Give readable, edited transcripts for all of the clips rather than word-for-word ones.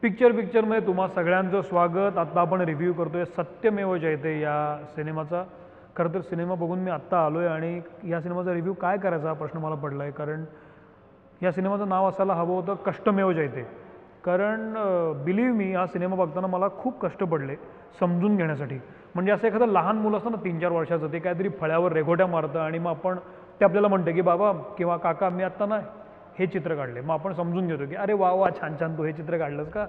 पिक्चरमध्ये तुम्हा सगळ्यांचं स्वागत। आता आपण रिव्ह्यू करतोय सत्यमेव जयते या सिनेमाचा। खरं तर सिनेमा बघून मी आत्ता आलोय आणि या सिनेमाचा रिव्ह्यू काय करायचा हा प्रश्न मला पडलाय, कारण या सिनेमाचं नाव असायला हवं होतं कष्टमेव जयते। कारण बिलीव्ह मी हा सिनेमा बघताना मला खूप कष्ट पडले समजून घेण्यासाठी। म्हणजे असं एखादं लहान मुलं असतं ना 3-4 वर्षाचं, ते काहीतरी फळ्यावर रेघोट्या मारतं आणि मग आपण ते आपल्याला म्हणते की बाबा किंवा काका मी आत्ता ना हे चित्र काढले, मग आपण समजून घेतो की अरे वा वा छान छान तू हे चित्र काढलंस का।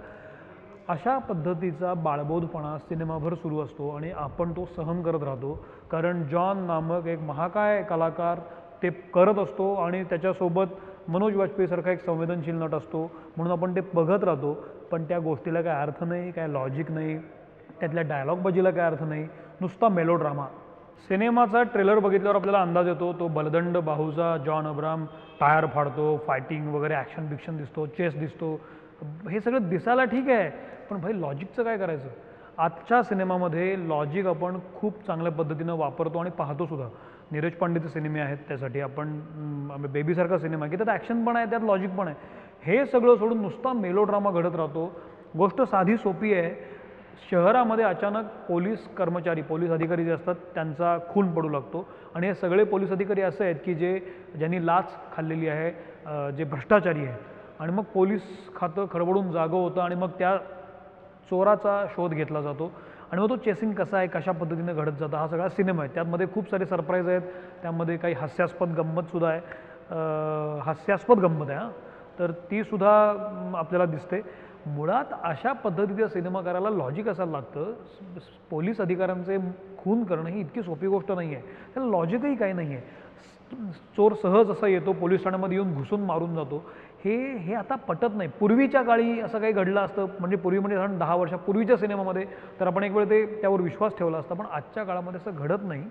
अशा पद्धतीचा बाळबोधपणा सिनेमाभर सुरू असतो आणि आपण तो सहन करत राहतो, कारण जॉन नामक एक महाकाय कलाकार ते करत असतो आणि त्याच्यासोबत मनोज वाजपेयीसारखा एक संवेदनशील नट असतो, म्हणून आपण ते बघत राहतो। पण त्या गोष्टीला काय अर्थ नाही, काय लॉजिक नाही, त्यातल्या डायलॉगबाजीला काय अर्थ नाही, नुसता मेलोड्रामा। सिनेमाचा ट्रेलर बघितल्यावर आपल्याला अंदाज येतो, तो बलदंड बाहूचा जॉन अब्राहम टायर फाडतो, फायटिंग वगैरे ॲक्शन बिक्शन दिसतो, चेस दिसतो, हे सगळं दिसायला ठीक आहे, पण भाई लॉजिकचं काय करायचं। आजच्या सिनेमामध्ये लॉजिक आपण खूप चांगल्या पद्धतीनं वापरतो आणि पाहतो सुद्धा। नीरज पांडेचे सिनेमे आहेत, त्यासाठी आपण बेबीसारखा सिनेमा की त्यात ॲक्शन पण आहे, त्यात लॉजिक पण आहे। हे सगळं सोडून नुसता मेलोड्रामा घडत राहतो। गोष्ट साधी सोपी आहे, शहरामध्ये अचानक पोलीस कर्मचारी पोलीस अधिकारी जे असतात त्यांचा खून पडू लागतो आणि हे सगळे पोलीस अधिकारी असे आहेत की ज्यांनी लाच खाल्लेली आहे, जे भ्रष्टाचारी आहेत, आणि मग पोलीस खातं खडबडून जागं होतं आणि मग त्या चोराचा शोध घेतला जातो आणि मग तो चेसिंग कसा आहे, कशा पद्धतीने घडत जातं, हा सगळा सिनेमा आहे। त्यामध्ये खूप सारे सरप्राईज आहेत, त्यामध्ये काही हास्यास्पद गंमतसुद्धा आहे, हास्यास्पद गंमत आहे हां, तर तीसुद्धा आपल्याला दिसते। मुळात अशा पद्धतीचा सिनेमा करायला लॉजिक असायला लागतं। पोलीस अधिकाऱ्यांचे खून करणं ही इतकी सोपी गोष्ट नाही आहे, त्याला लॉजिकही काही नाही आहे। चोर सहज असा येतो, पोलीस ठाण्यामध्ये येऊन घुसून मारून जातो, हे आता पटत नाही। पूर्वीच्या काळी असं काही घडलं असतं, म्हणजे पूर्वी म्हणजे साधारण 10 वर्षापूर्वीच्या सिनेमामध्ये तर आपण एक वेळ त्यावर विश्वास ठेवला असता, पण आजच्या काळामध्ये असं घडत नाही।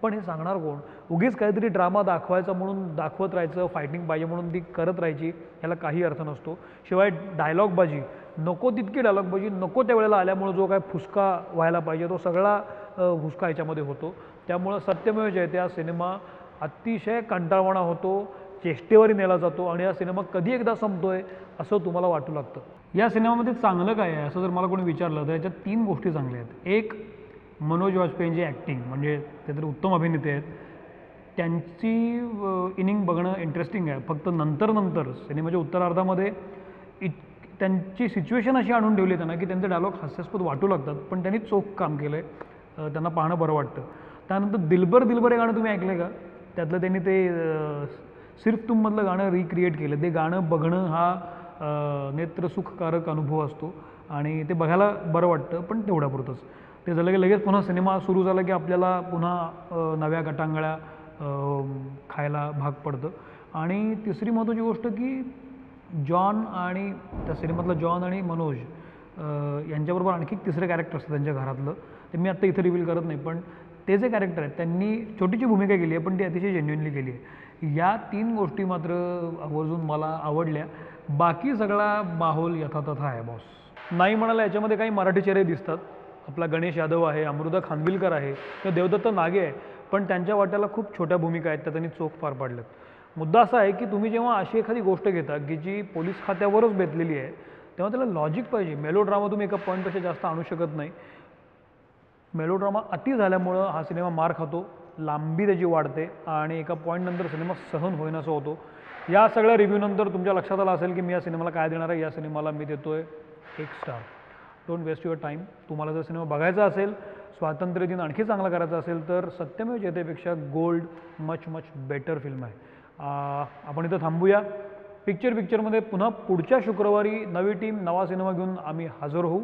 पण हे सांगणार कोण, उगीच काहीतरी ड्रामा दाखवायचा म्हणून दाखवत राहायचं, फायटिंग पाहिजे म्हणून ती करत राहायची, याला काही अर्थ नसतो। शिवाय डायलॉगबाजी, नको तितकी डायलॉगबाजी नको त्या वेळेला आल्यामुळे जो काय फुसका व्हायला पाहिजे तो सगळा फुसका याच्यामध्ये होतो। त्यामुळं सत्यमेव जयते हा सिनेमा अतिशय कंटाळवाणा होतो, चेष्टेवारी नेला जातो आणि हा सिनेमा कधी एकदा संपतोय असं तुम्हाला वाटू लागतं। या सिनेमामध्ये चांगलं काय आहे असं जर मला कोणी विचारलं तर याच्यात 3 गोष्टी चांगल्या आहेत। एक, मनोज वाजपेयींची ॲक्टिंग, म्हणजे ते तर उत्तम अभिनेते आहेत, त्यांची इनिंग बघणं इंटरेस्टिंग आहे। फक्त नंतर सिनेमाच्या उत्तरार्धामध्ये त्यांची सिच्युएशन अशी आणून ठेवली आहे त्यांना की त्यांचे डायलॉग हास्यास्पद वाटू लागतात, पण त्यांनी चोख काम केलं आहे, त्यांना पाहणं बरं वाटतं। त्यानंतर दिलबर दिलबर हे गाणं तुम्ही ऐकलं आहे का, त्यातलं त्यांनी ते सिर्फ तुममधलं गाणं रिक्रिएट केलं। ते गाणं बघणं हा नेत्रसुखकारक अनुभव असतो आणि ते बघायला बरं वाटतं, पण तेवढ्यापुरतंच। ते झालं की लगेच पुन्हा सिनेमा सुरू झाला की आपल्याला पुन्हा नव्या गटांगळ्या खायला भाग पडतं। आणि तिसरी महत्त्वाची गोष्ट की जॉन आणि त्या सिनेमातला जॉन आणि मनोज यांच्याबरोबर आणखी तिसरं कॅरेक्टर असतं त्यांच्या घरातलं, ते मी आत्ता इथं रिव्हील करत नाही, पण ते जे कॅरेक्टर आहेत त्यांनी छोटीशी भूमिका केली आहे, पण ती अतिशय जेन्युइनली केली आहे। या 3 गोष्टी मात्र आवर्जून मला आवडल्या, बाकी सगळा माहोल यथातथा आहे बॉस। नाही म्हणाला याच्यामध्ये काही मराठी चेहरे दिसतात, आपला गणेश यादव आहे, अमृता खानविलकर आहे, किंवा देवदत्त नागे आहे, पण त्यांच्या वाट्याला खूप छोट्या भूमिका आहेत, त्या त्यांनी चोख पार पाडल्यात। मुद्दा असा आहे की तुम्ही जेव्हा अशी एखादी गोष्ट घेता की जी पोलीस खात्यावरच बेतलेली आहे, तेव्हा त्याला लॉजिक पाहिजे। मेलोड्रामा तुम्ही एका पॉईंटपेक्षा जास्त आणू शकत नाही। मेलोड्रामा अति झाल्यामुळं हा सिनेमा मार खातो, लांबी त्याची वाढते आणि एका पॉईंटनंतर सिनेमा सहन होईनासा होतो। या सगळ्या रिव्ह्यूनंतर तुमच्या लक्षात आलं असेल की मी या सिनेमाला काय देणार आहे। या सिनेमाला मी देतोय 1 star. Don't waste your time. तुम्हाला जर सिनेमा बघायचा असेल, स्वातंत्र्य दिन आणखी चांगला करायचा असेल, तर सत्यमेव जयतेपेक्षा गोल्ड मच बेटर फिल्म आहे। आपण इथं थांबूया। पिक्चरमध्ये पुन्हा पुढच्या शुक्रवारी नवी टीम नवा सिनेमा घेऊन आम्ही हजर होऊ।